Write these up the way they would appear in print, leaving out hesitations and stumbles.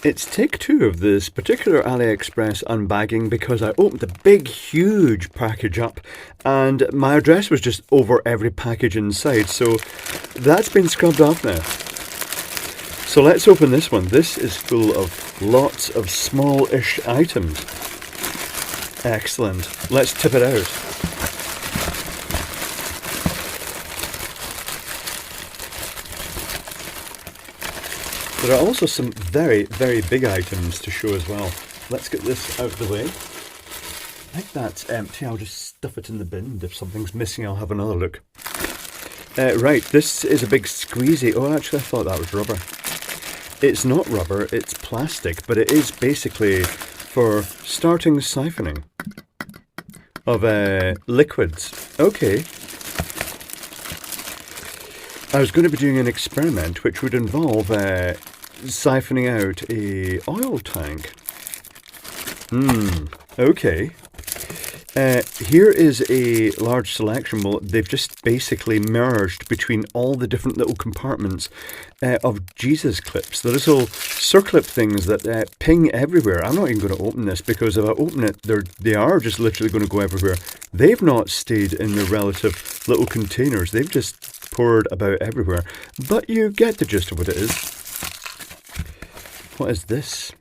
It's take two of this particular AliExpress unbagging because I opened a big, huge package up and my address was just over every package inside. So that's been scrubbed off now. So let's open this one. This is full of lots of small-ish items. Excellent. Let's tip it out. There are also some very, very big items to show as well. Let's get this out of the way. I think that's empty. I'll just stuff it in the bin. If something's missing, I'll have another look. Right, this is a big squeezy. Oh, actually, I thought that was rubber. It's not rubber, it's plastic, but it is basically for starting siphoning of liquids. Okay. I was going to be doing an experiment which would involve siphoning out a oil tank. Okay. Here is a large selection. Well, they've just basically merged between all the different little compartments of Jesus clips. The little circlip things that ping everywhere. I'm not even going to open this because if I open it, they are just literally going to go everywhere. They've not stayed in their relative little containers. They've just poured about everywhere. But you get the gist of what it is. What is this?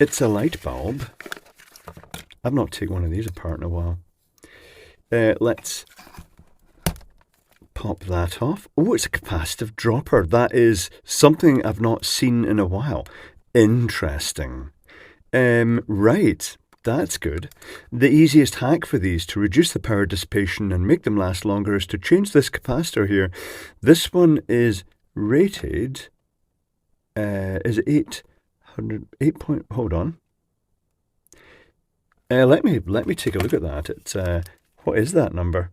It's a light bulb. I've not taken one of these apart in a while. Let's pop that off. Oh, it's a capacitive dropper. That is something I've not seen in a while. Interesting. Right, that's good. The easiest hack for these to reduce the power dissipation and make them last longer is to change this capacitor here. This one is rated, is it 8 point, hold on. Let me take a look at that. It's what is that number?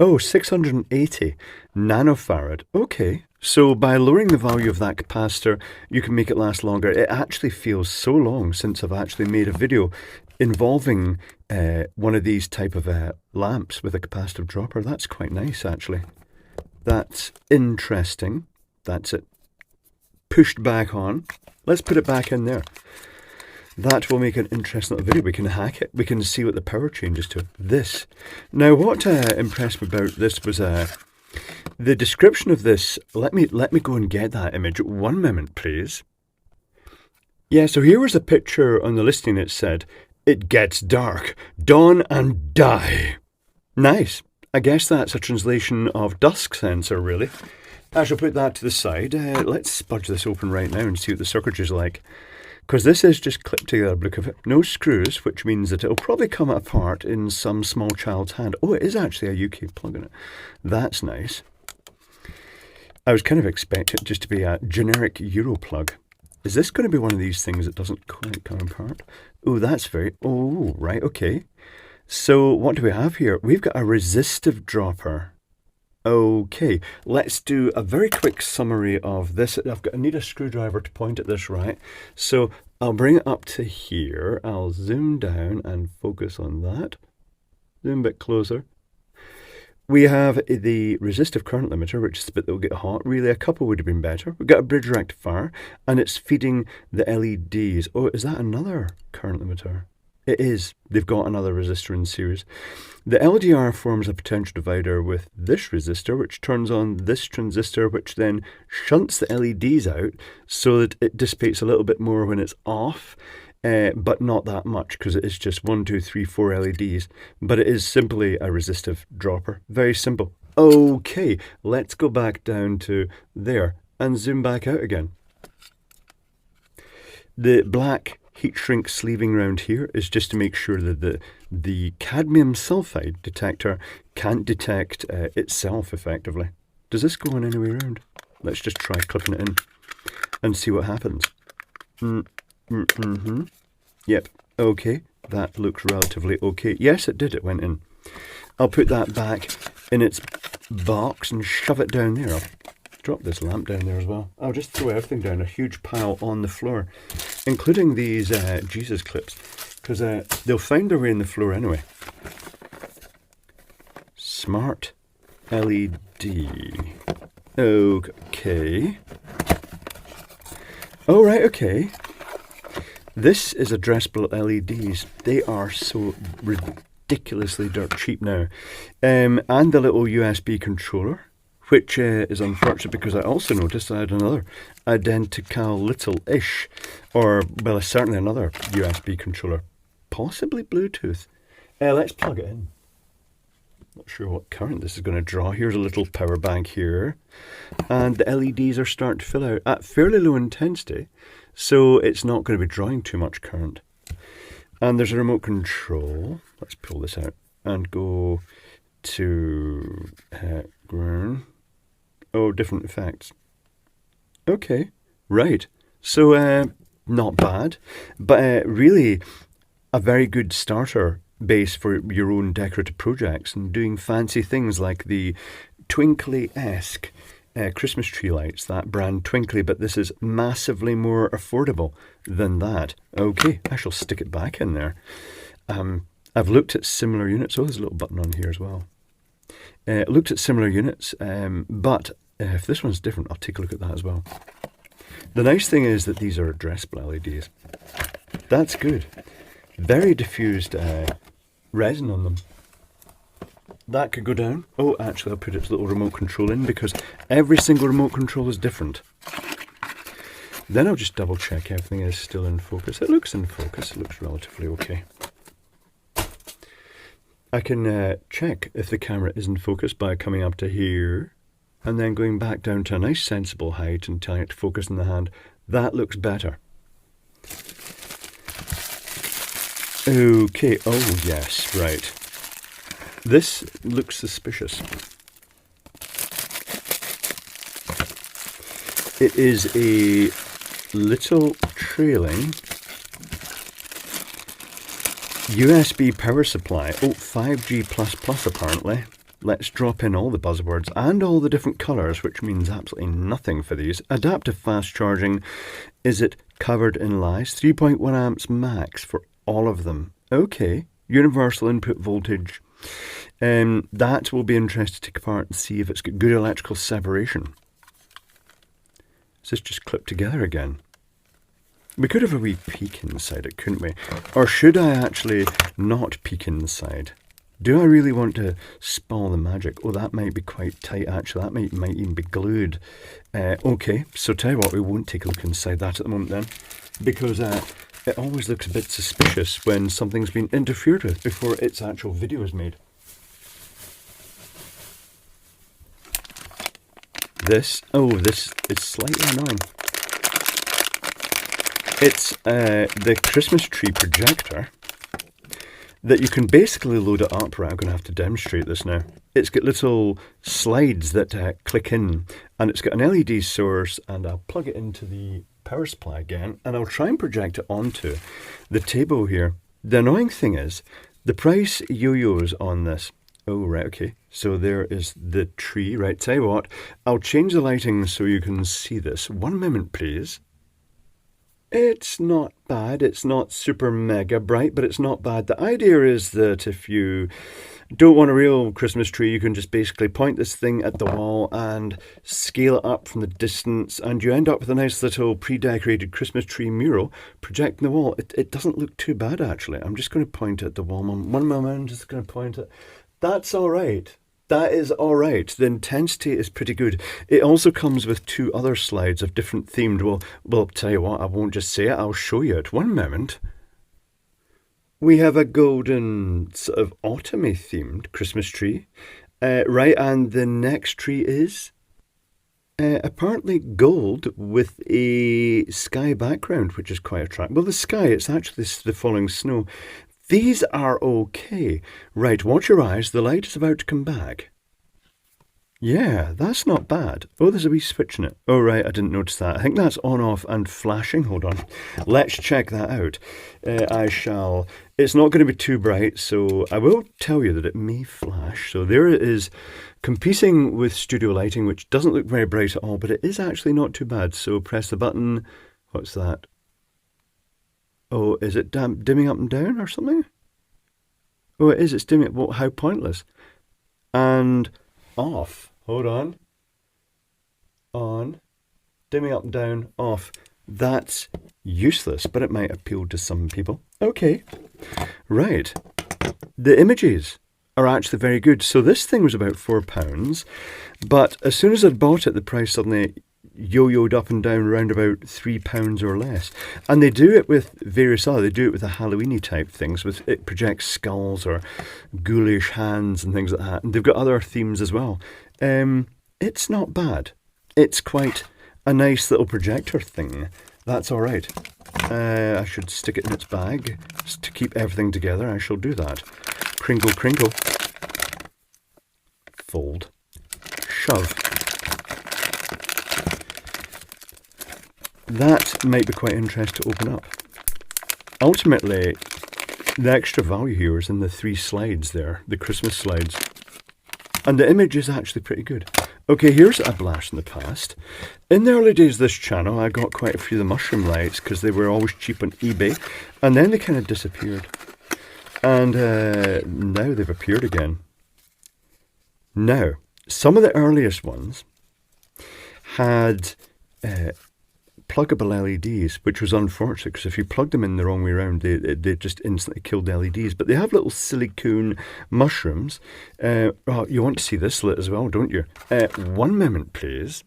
Oh, 680 nanofarad. Okay, so by lowering the value of that capacitor, you can make it last longer. It actually feels so long since I've actually made a video involving one of these type of lamps with a capacitive dropper. That's quite nice, actually. That's interesting. That's it. Pushed back on. Let's put it back in there. That will make an interesting little video. We can hack it. We can see what the power changes to. This. Now, what impressed me about this was the description of this. Let me go and get that image. 1 moment, please. Yeah, so here was a picture on the listing. It said, "It gets dark. Dawn and die." Nice. I guess that's a translation of dusk sensor, really. I shall put that to the side. Let's spudge this open right now and see what the circuitry is like. Because this is just clipped together, look of it. No screws, which means that it'll probably come apart in some small child's hand. Oh, it is actually a UK plug in it. That's nice. I was kind of expecting it just to be a generic Euro plug. Is this going to be one of these things that doesn't quite come apart? Oh, that's very... Oh, right, okay. So what do we have here? We've got a resistive dropper. Okay, let's do a very quick summary of this. I need a screwdriver to point at this, right? So I'll bring it up to here. I'll zoom down and focus on that. Zoom a bit closer. We have the resistive current limiter, which is the bit that will get hot. Really, a couple would have been better. We've got a bridge rectifier, and it's feeding the LEDs. Oh, is that another current limiter? It is. They've got another resistor in series. The LDR forms a potential divider with this resistor, which turns on this transistor, which then shunts the LEDs out so that it dissipates a little bit more when it's off, but not that much because it is just 1, 2, 3, 4 LEDs. But it is simply a resistive dropper. Very simple. Okay, let's go back down to there and zoom back out again. The black heat shrink sleeving around here is just to make sure that the cadmium sulfide detector can't detect itself effectively. Does this go on any way around? Let's just try clipping it in and see what happens. Yep, okay, that looks relatively okay. Yes, it did, it went in. I'll put that back in its box and shove it down there. I'll drop this lamp down there as well. I'll just throw everything down, a huge pile on the floor, including these Jesus clips, because they'll find their way in the floor anyway. Smart LED. Okay. Oh, right, okay. This is addressable LEDs. They are so ridiculously dirt cheap now. And the little USB controller, which is unfortunate because I also noticed I had another identical little-ish, or, well, certainly another USB controller, possibly Bluetooth. Let's plug it in. Not sure what current this is going to draw. Here's a little power bank here. And the LEDs are starting to fill out at fairly low intensity, so it's not going to be drawing too much current. And there's a remote control. Let's pull this out and go to ground. Oh, different effects. Okay, right. So not bad, but really a very good starter base for your own decorative projects and doing fancy things like the twinkly-esque Christmas tree lights, that brand Twinkly, but this is massively more affordable than that. Okay, I shall stick it back in there. I've looked at similar units. Oh, there's a little button on here as well. Looked at similar units, but if this one's different, I'll take a look at that as well. The nice thing is that these are addressable LEDs. That's good. Very diffused resin on them. That could go down. Oh, actually, I'll put its little remote control in because every single remote control is different. Then I'll just double check everything is still in focus. It looks in focus. It looks relatively okay. I can check if the camera is in focus by coming up to here and then going back down to a nice sensible height and telling it to focus in the hand. That looks better. Okay, oh yes, right. This looks suspicious. It is a little trailing USB power supply. Oh, 5G++ apparently. Let's drop in all the buzzwords and all the different colours, which means absolutely nothing for these. Adaptive fast charging. Is it covered in lies? 3.1 amps max for all of them. Okay. Universal input voltage. That will be interesting to take apart and see if it's got good electrical separation. Is this just clipped together again? We could have a wee peek inside it, couldn't we? Or should I actually not peek inside? Do I really want to spoil the magic? Oh, that might be quite tight, actually. That might even be glued. Okay, so tell you what, we won't take a look inside that at the moment then. Because it always looks a bit suspicious when something's been interfered with before its actual video is made. This is slightly annoying. It's the Christmas tree projector that you can basically load it up. Right, I'm going to have to demonstrate this now. It's got little slides that click in, and it's got an LED source, and I'll plug it into the power supply again, and I'll try and project it onto the table here. The annoying thing is, the price yo-yos on this. Oh, right, okay. So there is the tree. Right, tell you what, I'll change the lighting so you can see this. 1 moment, please. It's not bad. It's not super mega bright, but it's not bad. The idea is that if you don't want a real Christmas tree, you can just basically point this thing at the wall and scale it up from the distance, and you end up with a nice little pre-decorated Christmas tree mural projecting the wall. It doesn't look too bad, actually. I'm just going to point it at the wall. 1 moment, I'm just going to point it. That's all right. That is all right. The intensity is pretty good. It also comes with 2 other slides of different themed. Well, tell you what, I won't just say it. I'll show you it. 1 moment. We have a golden sort of autumny themed Christmas tree. Right, and the next tree is apparently gold with a sky background, which is quite attractive. Well, the sky, it's actually the falling snow. These are okay. Right, watch your eyes. The light is about to come back. Yeah, that's not bad. Oh, there's a wee switch in it. Oh, right, I didn't notice that. I think that's on, off, and flashing. Hold on. Let's check that out. It's not going to be too bright, so I will tell you that it may flash. So there it is, competing with studio lighting, which doesn't look very bright at all, but it is actually not too bad. So press the button. What's that? Oh, is it dimming up and down or something? Oh, it is. It's dimming. Well, how pointless. And off. Hold on. On. Dimming up and down. Off. That's useless, but it might appeal to some people. Okay, right. The images are actually very good. So this thing was about £4, but as soon as I'd bought it, the price suddenly yo-yoed up and down around about £3 or less. And they do it with various other, they do it with the Halloween-y type things, with it projects skulls or ghoulish hands and things like that. And they've got other themes as well. It's not bad. It's quite a nice little projector thing. That's all right. I should stick it in its bag to keep everything together. I shall do that. Crinkle, crinkle. Fold. Shove. That might be quite interesting to open up. Ultimately, the extra value here is in the 3 slides there, the Christmas slides. And the image is actually pretty good. Okay, here's a blast from the past. In the early days of this channel, I got quite a few of the mushroom lights because they were always cheap on eBay. And then they kind of disappeared. And now they've appeared again. Now, some of the earliest ones had pluggable LEDs, which was unfortunate because if you plugged them in the wrong way around, they just instantly killed the LEDs. But they have little silicone mushrooms. Oh, you want to see this lit as well, don't you? 1 moment, please.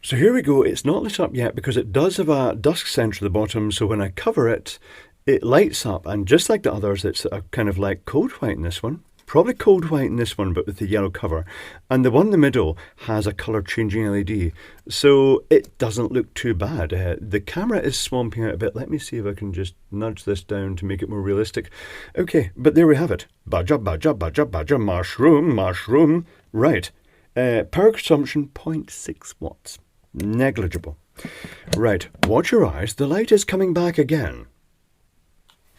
So here we go. It's not lit up yet because it does have a dusk sensor at the bottom. So when I cover it, it lights up. And just like the others, it's a kind of like cold white in this one. Probably cold white in this one, but with the yellow cover. And the one in the middle has a colour changing LED. So it doesn't look too bad. The camera is swamping out a bit. Let me see if I can just nudge this down to make it more realistic. Okay, but there we have it. Badger, badger, badger, badger, mushroom, mushroom. Right. Power consumption, 0.6 watts. Negligible. Right, watch your eyes. The light is coming back again.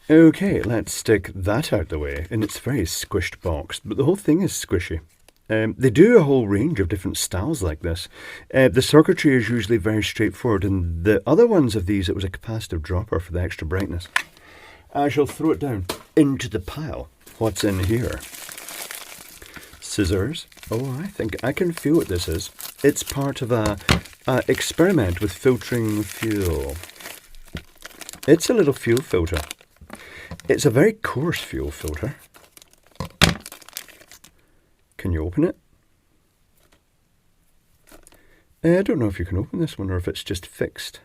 Okay, let's stick that out the way in its very squished box, but the whole thing is squishy. They do a whole range of different styles like this. The circuitry is usually very straightforward, and the other ones of these, it was a capacitive dropper for the extra brightness. I shall throw it down into the pile. What's in here? Scissors. Oh, I think I can feel what this is. It's part of a experiment with filtering fuel. It's a little fuel filter. It's a very coarse fuel filter. Can you open it? I don't know if you can open this one or if it's just fixed.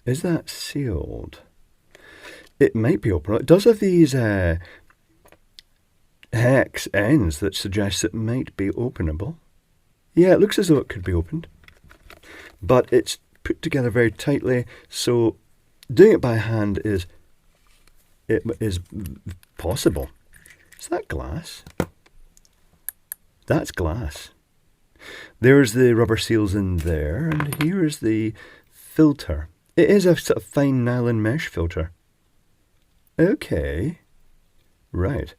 Is that sealed? It might be open. It does have these hex ends that suggest it might be openable. Yeah, it looks as though it could be opened. But it's put together very tightly, so doing it by hand is possible. Is that glass? That's glass. There's the rubber seals in there, and here is the filter. It is a sort of fine nylon mesh filter. Okay. Right.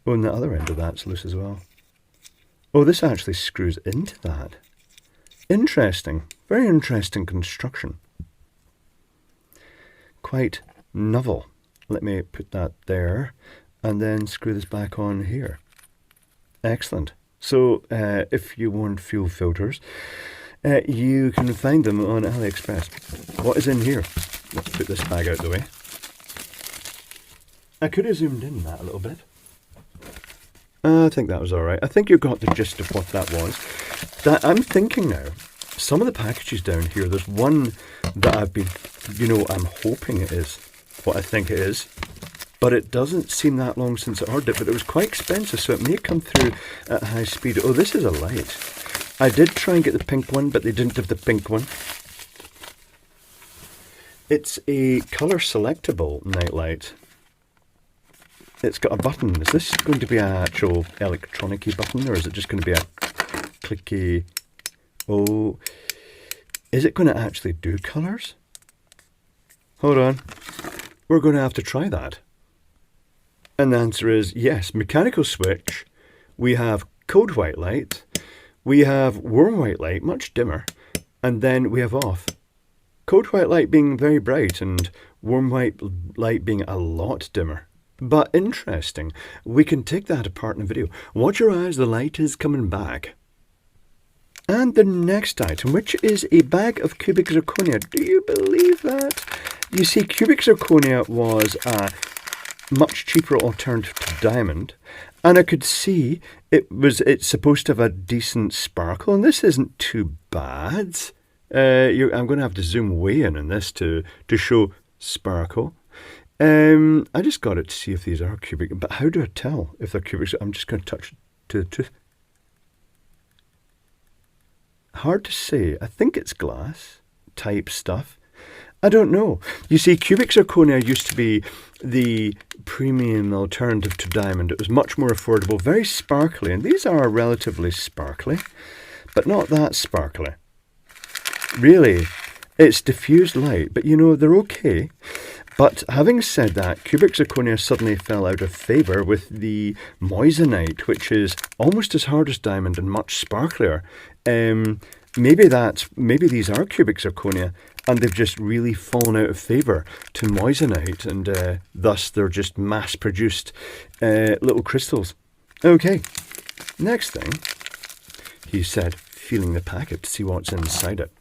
Oh, and the other end of that's loose as well. Oh, this actually screws into that. Interesting. Very interesting construction. Quite novel. Let me put that there and then screw this back on here. Excellent. So if you want fuel filters, you can find them on AliExpress. What is in here? Let's put this bag out the way. I could have zoomed in that a little bit. I think that was alright. I think you got the gist of what that was. I'm thinking now, some of the packages down here, there's one that I've been, I'm hoping it is what I think it is. But it doesn't seem that long since I ordered it, but it was quite expensive, so it may come through at high speed. Oh, this is a light. I did try and get the pink one, but they didn't have the pink one. It's a colour selectable nightlight. It's got a button. Is this going to be an actual electronic-y button, or is it just going to be a clicky? Oh, is it going to actually do colours? Hold on. We're going to have to try that. And the answer is yes. Mechanical switch. We have cold white light. We have warm white light, much dimmer. And then we have off. Cold white light being very bright and warm white light being a lot dimmer. But interesting. We can take that apart in a video. Watch your eyes, the light is coming back. And the next item, which is a bag of cubic zirconia. Do you believe that? You see, cubic zirconia was a much cheaper alternative to diamond, and I could see it's supposed to have a decent sparkle, and this isn't too bad. I'm going to have to zoom way in on this to show sparkle. I just got it to see if these are cubic, but how do I tell if they're cubic? I'm just going to touch to the tooth. Hard to say. I think it's glass type stuff. I don't know. You see, cubic zirconia used to be the premium alternative to diamond. It was much more affordable, very sparkly, and these are relatively sparkly, but not that sparkly. Really, it's diffused light, but you know, they're okay. But having said that, cubic zirconia suddenly fell out of favour with the moissanite, which is almost as hard as diamond and much sparklier. Maybe these are cubic zirconia, and they've just really fallen out of favour to moissanite, and thus they're just mass-produced little crystals. Okay, next thing, he said, feeling the packet to see what's inside it.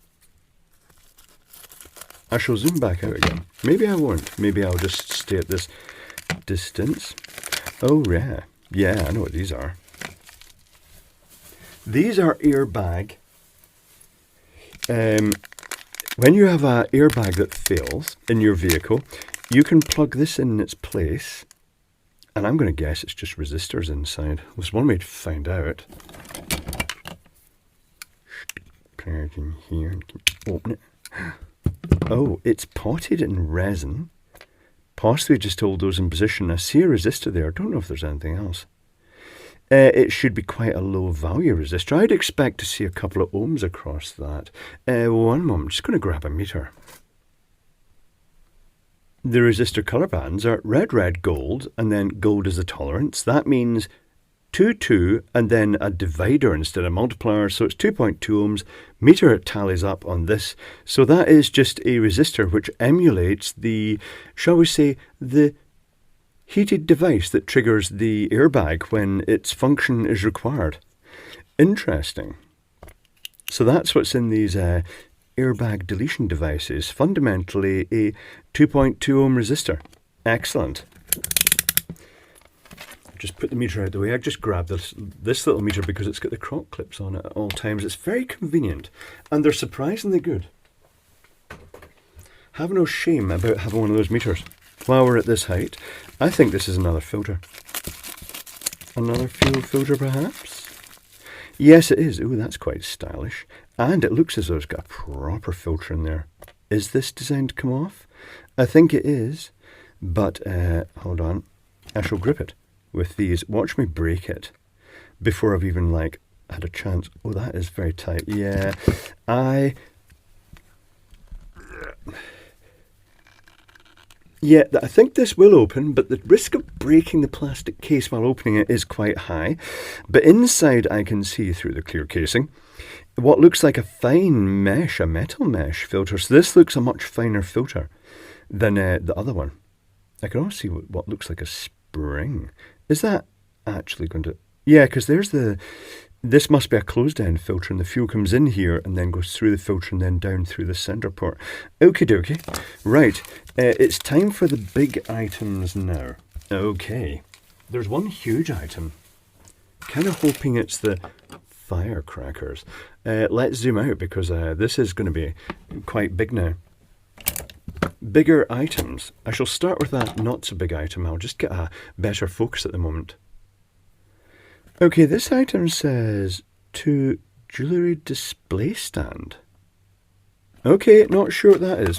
I shall zoom back out again. Maybe I won't. Maybe I'll just stay at this distance. Oh, yeah. Yeah, I know what these are. These are airbag. When you have an airbag that fails in your vehicle, you can plug this in its place. And I'm going to guess it's just resistors inside. There's one way to find out. Plug it in here and open it. Oh, it's potted in resin. Possibly just hold those in position. I see a resistor there. I don't know if there's anything else. It should be quite a low value resistor. I'd expect to see a couple of ohms across that. One moment, I'm just going to grab a meter. The resistor colour bands are red, red, gold, and then gold is the tolerance. That means 2, 2, and then a divider instead of multiplier, so it's 2.2 ohms. Meter it tallies up on this. So that is just a resistor which emulates the, shall we say, the heated device that triggers the airbag when its function is required. Interesting. So that's what's in these airbag deletion devices. Fundamentally a 2.2 ohm resistor. Excellent. Just put the meter out of the way. I just grabbed this little meter because it's got the croc clips on it at all times. It's very convenient, and they're surprisingly good. Have no shame about having one of those meters. While we're at this height, I think this is another filter. Another fuel filter, perhaps? Yes, it is. Ooh, that's quite stylish. And it looks as though it's got a proper filter in there. Is this designed to come off? I think it is, but hold on. I shall grip it with these. Watch me break it before I've even had a chance. Oh, that is very tight. Yeah, I think this will open, but the risk of breaking the plastic case while opening it is quite high. But inside I can see through the clear casing what looks like a fine mesh, a metal mesh filter. So this looks a much finer filter than the other one. I can also see what looks like a spring. Is that actually going to... Yeah, because there's this must be a closed-end filter, and the fuel comes in here and then goes through the filter and then down through the sender port. Okie dokie. Right, it's time for the big items now. Okay, there's one huge item. Kind of hoping it's the firecrackers. Let's zoom out because this is going to be quite big now. Bigger items. I shall start with that not so big item. I'll just get a better focus at the moment. Okay, this item says to jewellery display stand. Okay, not sure what that is.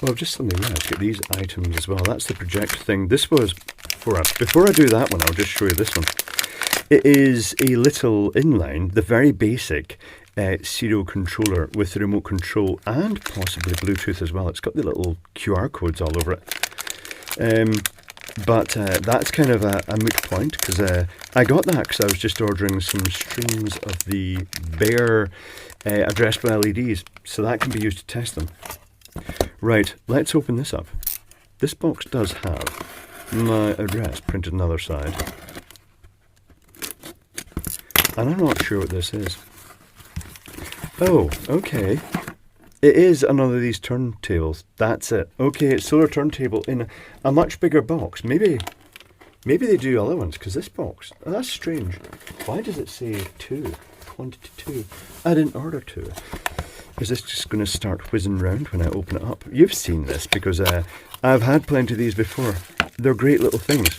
Well, I've just suddenly realised, get these items as well. That's the projector thing. This was for us. Before I do that one, I'll just show you this one. It is a little inline, the very basic serial controller with the remote control and possibly Bluetooth as well. It's got the little QR codes all over it. But that's kind of a moot point because I got that because I was just ordering some streams of the bare addressable LEDs, so that can be used to test them. Right, let's open this up. This box does have my address printed on the other side. And I'm not sure what this is. Oh, okay. It is another of these turntables. That's it. Okay, it's solar turntable in a much bigger box. Maybe they do other ones, because this box, oh, that's strange. Why does it say 2? Quantity 2. I didn't order 2. Is this just going to start whizzing round when I open it up? You've seen this, because I've had plenty of these before. They're great little things.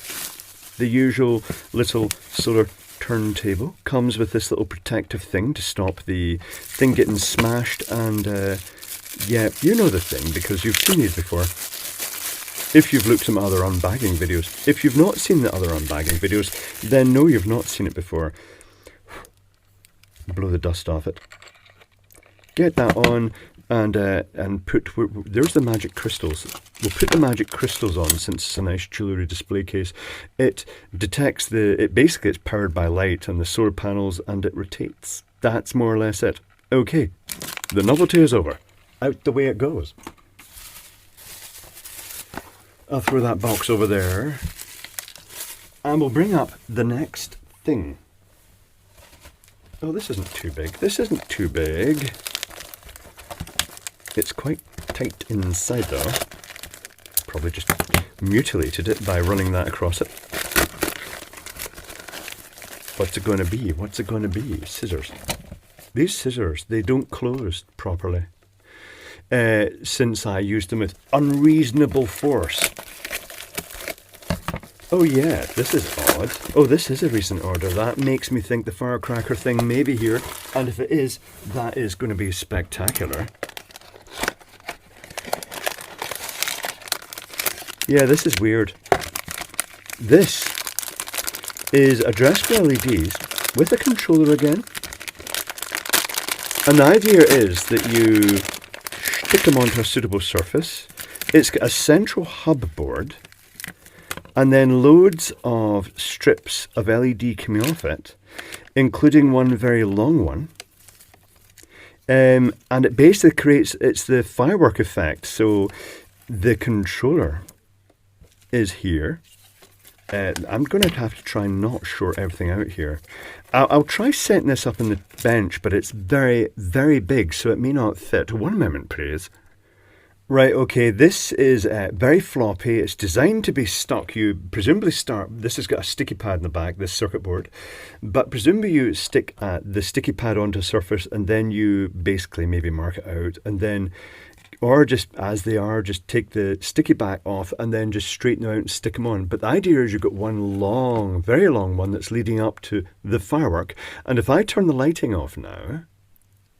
The usual little solar turntable comes with this little protective thing to stop the thing getting smashed, and yeah, you know the thing, because you've seen these before. If you've looked at my other unbagging videos. If you've not seen the other unbagging videos, then no, you've not seen it before. Blow the dust off it. Get that on, and put, there's the magic crystals. We'll put the magic crystals on, since it's a nice jewellery display case. It detects basically it's powered by light and the solar panels, and it rotates. That's more or less it. Okay, the novelty is over. Out the way it goes. I'll throw that box over there, and we'll bring up the next thing. Oh, this isn't too big. This isn't too big. It's quite tight inside though. Probably just mutilated it by running that across it. What's it going to be? What's it going to be? Scissors. These scissors, they don't close properly. Since I used them with unreasonable force. Oh yeah, this is odd. Oh, this is a recent order. That makes me think the firecracker thing may be here. And if it is, that is going to be spectacular. Yeah, this is weird. This is addressable LEDs with a controller again. And the idea is that you stick them onto a suitable surface. It's got a central hub board, and then loads of strips of LED coming off it, including one very long one. And it basically creates, it's the firework effect. So the controller is here. I'm going to have to try and not short everything out here. I'll try setting this up on the bench, but it's very, very big, so it may not fit. 1 moment, please. Right, okay, this is very floppy. It's designed to be stuck. You presumably this has got a sticky pad in the back, this circuit board, but presumably you stick the sticky pad onto a surface, and then you basically maybe mark it out, and then, or just as they are, just take the sticky back off and then just straighten them out and stick them on. But the idea is you've got one long, very long one that's leading up to the firework. And if I turn the lighting off now,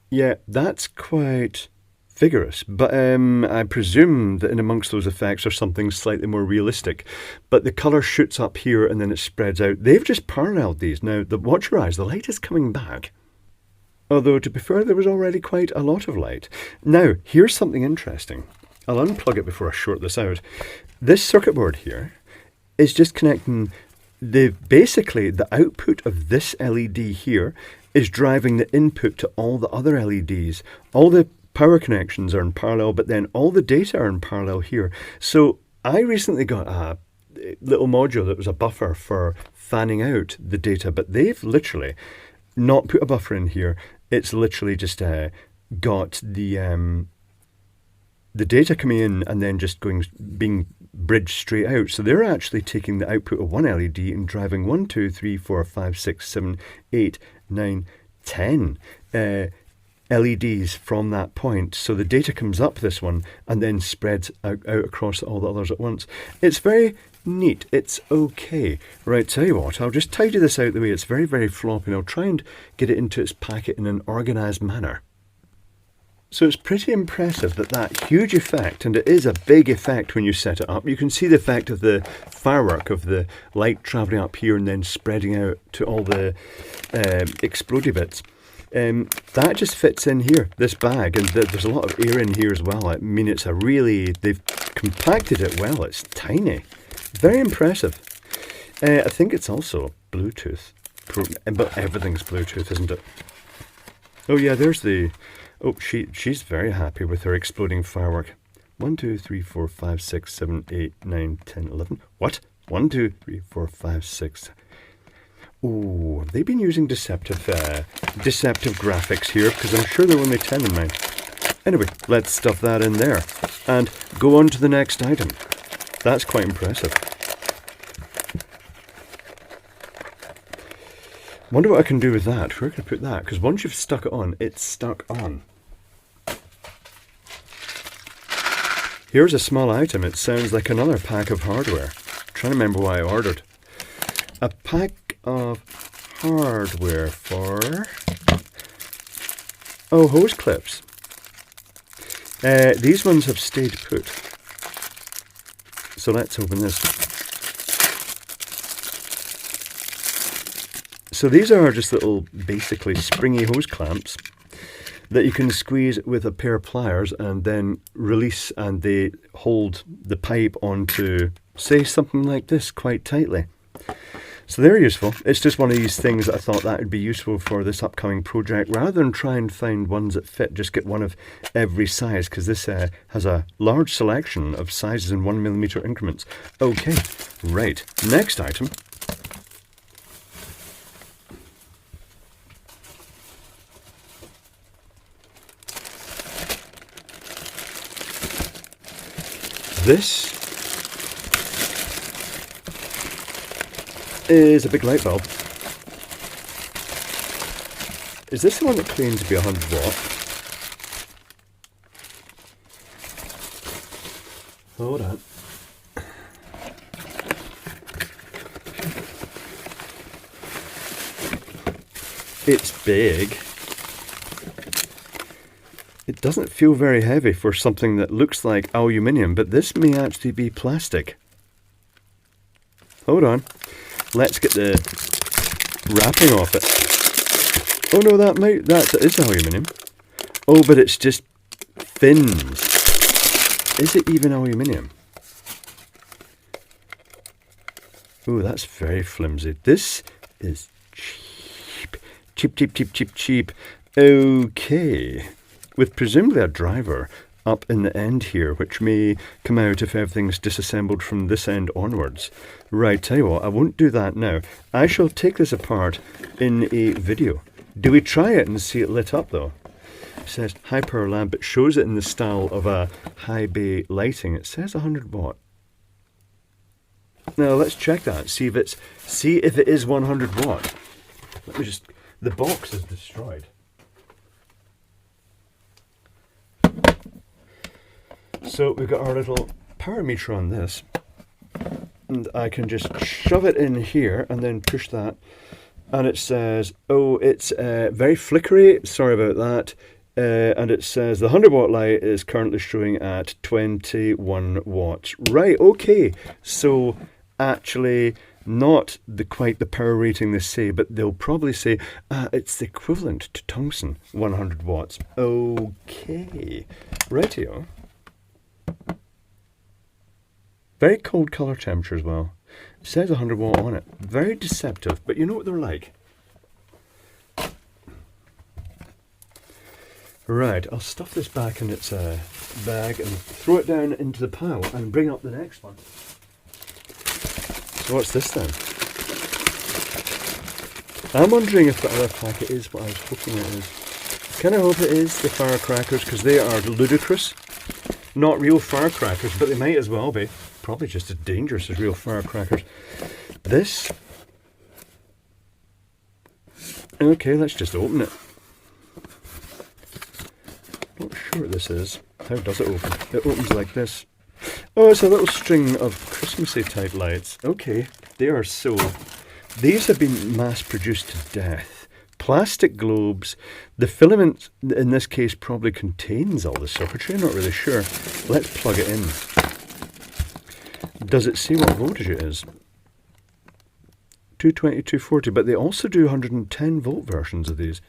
yeah, that's quite vigorous. But I presume that in amongst those effects are something slightly more realistic. But the colour shoots up here and then it spreads out. They've just paralleled these. Now, watch your eyes, the light is coming back. Although, to be fair, there was already quite a lot of light. Now, here's something interesting. I'll unplug it before I short this out. This circuit board here is just connecting basically the output of this LED here is driving the input to all the other LEDs. All the power connections are in parallel, but then all the data are in parallel here. So I recently got a little module that was a buffer for fanning out the data, but they've literally not put a buffer in here. It's literally just got the data coming in and then just being bridged straight out. So they're actually taking the output of one LED and driving 1, 2, 3, 4, 5, 6, 7, 8, 9, 10 LEDs from that point. So the data comes up this one and then spreads out across all the others at once. It's very neat. It's okay. Right, tell you what, I'll just tidy this out the way it's very, very floppy, and I'll try and get it into its packet in an organised manner. So it's pretty impressive that huge effect, and it is a big effect when you set it up. You can see the effect of the firework, of the light travelling up here and then spreading out to all the explodey bits. That just fits in here, this bag, and there's a lot of air in here as well. I mean, they've compacted it well. It's tiny. Very impressive. I think it's also Bluetooth, but everything's Bluetooth, isn't it? Oh yeah, there's the... Oh, she's very happy with her exploding firework. 1, 2, 3, 4, 5, 6, 7, 8, 9, 10, 11. What? 1, 2, 3, 4, 5, 6. Oh, they've been using deceptive graphics here, because I'm sure they're only 10 in. Anyway, let's stuff that in there and go on to the next item. That's quite impressive. Wonder what I can do with that. Where can I put that? Because once you've stuck it on, it's stuck on. Here's a small item. It sounds like another pack of hardware. I'm trying to remember what I ordered. A pack of hardware for... oh, hose clips. These ones have stayed put. So let's open this. So these are just little, basically springy hose clamps that you can squeeze with a pair of pliers and then release, and they hold the pipe onto, say, something like this quite tightly. So they're useful. It's just one of these things that I thought that would be useful for this upcoming project. Rather than try and find ones that fit, just get one of every size, because this has a large selection of sizes in 1mm increments. Okay, right. Next item. This is a big light bulb. Is this the one that claims to be 100 watt? Hold on. It's big. It doesn't feel very heavy for something that looks like aluminium, but this may actually be plastic. Hold on. Let's get the wrapping off it. Oh no, that is aluminium. Oh, but it's just fins. Is it even aluminium? Oh, that's very flimsy. This is cheap. Cheap. Okay. With presumably a driver up in the end here, which may come out if everything's disassembled from this end onwards. Right, tell you what, I won't do that now. I shall take this apart in a video. Do we try it and see it lit up though? It says high power lamp. It shows it in the style of a high bay lighting. It says 100 watt. Now let's check that. See if it is 100 watt. Let me just... the box is destroyed. So we've got our little power meter on this, and I can just shove it in here and then push that, and it says, oh, it's very flickery, sorry about that, and it says the 100 watt light is currently showing at 21 watts. Right, okay, so actually not quite the power rating they say, but they'll probably say it's the equivalent to tungsten, 100 watts. Okay, rightio. Very cold colour temperature as well. It says 100 watt on it. Very deceptive, but you know what they're like. Right, I'll stuff this back in its bag and throw it down into the pile and bring up the next one. So what's this then? I'm wondering if the other packet is what I was hoping it is. I kind of hope it is the firecrackers, because they are ludicrous. Not real firecrackers, but they might as well be. Probably just as dangerous as real firecrackers. This... okay, let's just open it. Not sure what this is. How does it open? It opens like this. Oh, it's a little string of Christmassy type lights. Okay, they are so... these have been mass produced to death. Plastic globes. The filament in this case probably contains all the circuitry. I'm not really sure. Let's plug it in. Does it say what voltage it is? 220, 240, but they also do 110 volt versions of these.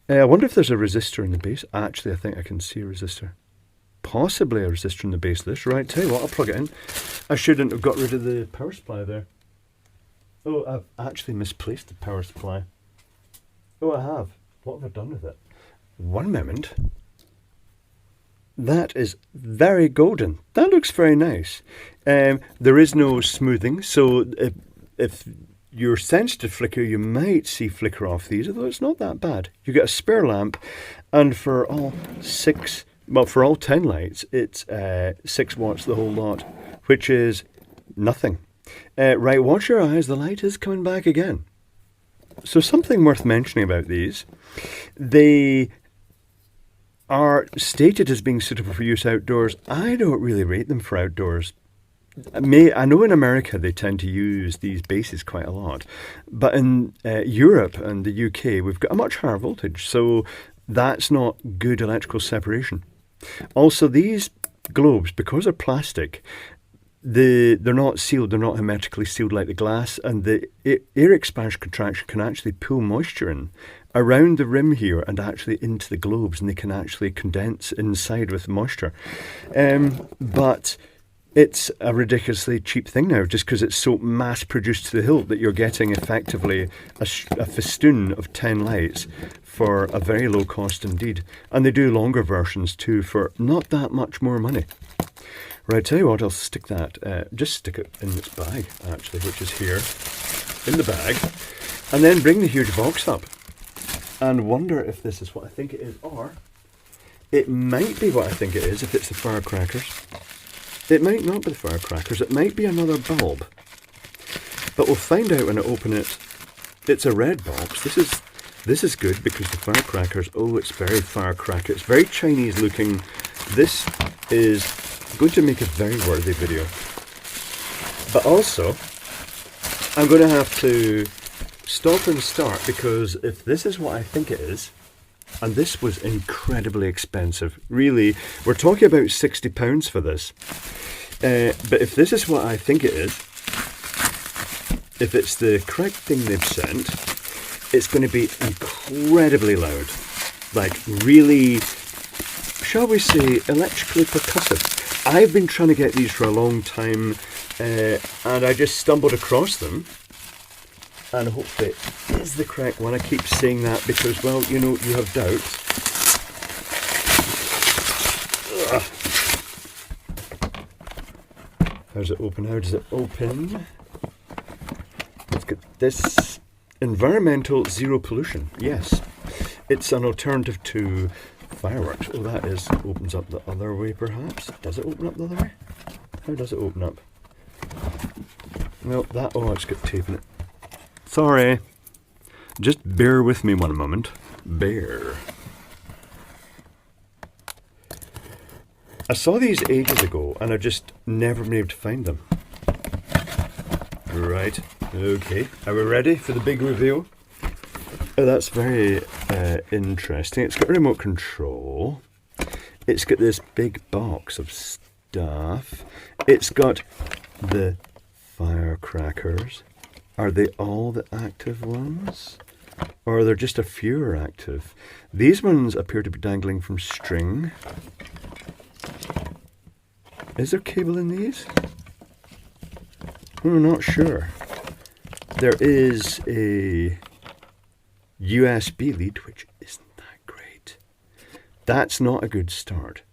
I wonder if there's a resistor in the base. Actually, I think I can see a resistor. Possibly a resistor in the base of this. Right, tell you what, I'll plug it in. I shouldn't have got rid of the power supply there. Oh, I've actually misplaced the power supply. Oh, I have. What have I done with it? 1 moment. That is very golden. That looks very nice. There is no smoothing, so if you're sensitive flicker, you might see flicker off these, although it's not that bad. You get a spare lamp, and for all 10 lights, it's 6 watts the whole lot, which is nothing. Right, watch your eyes, the light is coming back again. So something worth mentioning about these, they are stated as being suitable for use outdoors. I don't really rate them for outdoors. I know in America they tend to use these bases quite a lot, but in Europe and the UK we've got a much higher voltage, so that's not good electrical separation. Also, these globes, because they're plastic, they're not sealed, they're not hermetically sealed like the glass, and the air expansion contraction can actually pull moisture in around the rim here and actually into the globes, and they can actually condense inside with moisture. But it's a ridiculously cheap thing now, just because it's so mass produced to the hilt that you're getting effectively a festoon of 10 lights for a very low cost indeed. And they do longer versions too for not that much more money. Right, tell you what, I'll stick that, just stick it in this bag actually, which is here in the bag, and then bring the huge box up and wonder if this is what I think it is, or it might be what I think it is if it's the firecrackers. It might not be the firecrackers, it might be another bulb. But we'll find out when I open it. It's a red box. This is good because the firecrackers, oh, it's very firecracker. It's very Chinese looking. This is going to make a very worthy video. But also, I'm going to have to stop and start, because if this is what I think it is, and this was incredibly expensive, really, we're talking about £60 for this. But if this is what I think it is, if it's the correct thing they've sent, it's going to be incredibly loud. Like really, shall we say, electrically percussive. I've been trying to get these for a long time, and I just stumbled across them. And hopefully it is the correct one. I keep saying that because, well, you know, you have doubts. How does it open? How does it open? Let's get this. Environmental zero pollution. Yes. It's an alternative to fireworks. Oh, that opens up the other way perhaps. Does it open up the other way? How does it open up? Well, it's got tape in it. Sorry. Just bear with me one moment. Bear. I saw these ages ago and I've just never been able to find them. Right. Okay. Are we ready for the big reveal? Oh, that's very interesting. It's got remote control. It's got this big box of stuff. It's got the firecrackers. Are they all the active ones? Or are there just a few are active? These ones appear to be dangling from string. Is there cable in these? I'm not sure. There is a USB lead, which isn't that great. That's not a good start.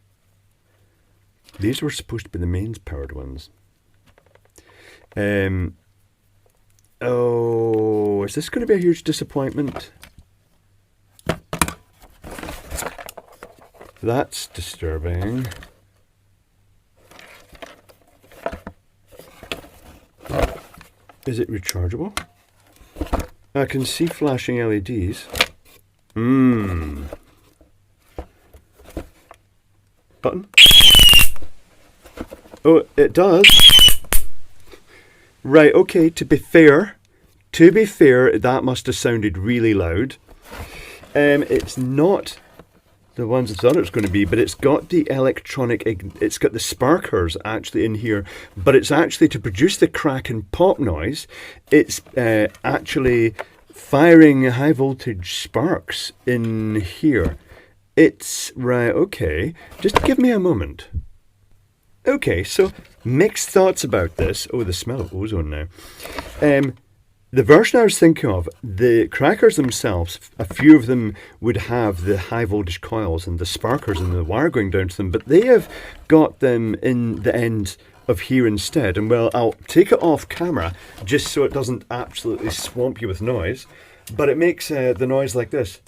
These were supposed to be the mains powered ones. Oh, is this going to be a huge disappointment? That's disturbing. Is it rechargeable? I can see flashing LEDs. Button? Oh, it does. Right, okay, to be fair, that must have sounded really loud. It's not the ones I thought it was going to be, but it's got the it's got the sparkers actually in here, but it's actually to produce the crack and pop noise, it's actually firing high voltage sparks in here. It's, right, okay, just give me a moment. Okay, so mixed thoughts about this. Oh, the smell of ozone now. The version I was thinking of, the crackers themselves, a few of them would have the high voltage coils and the sparkers and the wire going down to them, but they have got them in the end of here instead. And well, I'll take it off camera just so it doesn't absolutely swamp you with noise. But it makes the noise like this.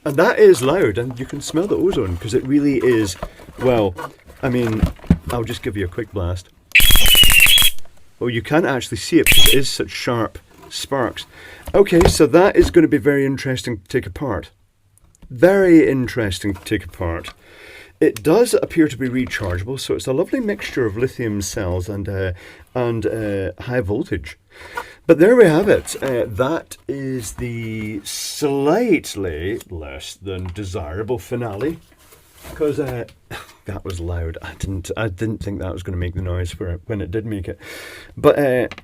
And that is loud, and you can smell the ozone because it really is, well, I mean, I'll just give you a quick blast. Oh, you can't actually see it because it is such sharp sparks. Okay, so that is going to be very interesting to take apart. Very interesting to take apart. It does appear to be rechargeable, so it's a lovely mixture of lithium cells and high voltage. But there we have it. That is the slightly less than desirable finale. Because that was loud. I didn't think that was going to make the noise for it when it did make it. But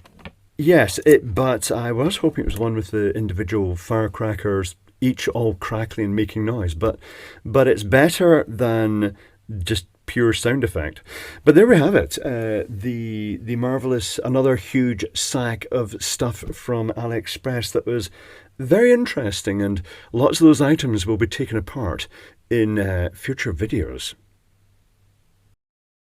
yes, but I was hoping it was one with the individual firecrackers, each all crackling and making noise. But it's better than just pure sound effect. But there we have it. The marvelous, another huge sack of stuff from AliExpress that was very interesting, and lots of those items will be taken apart in future videos.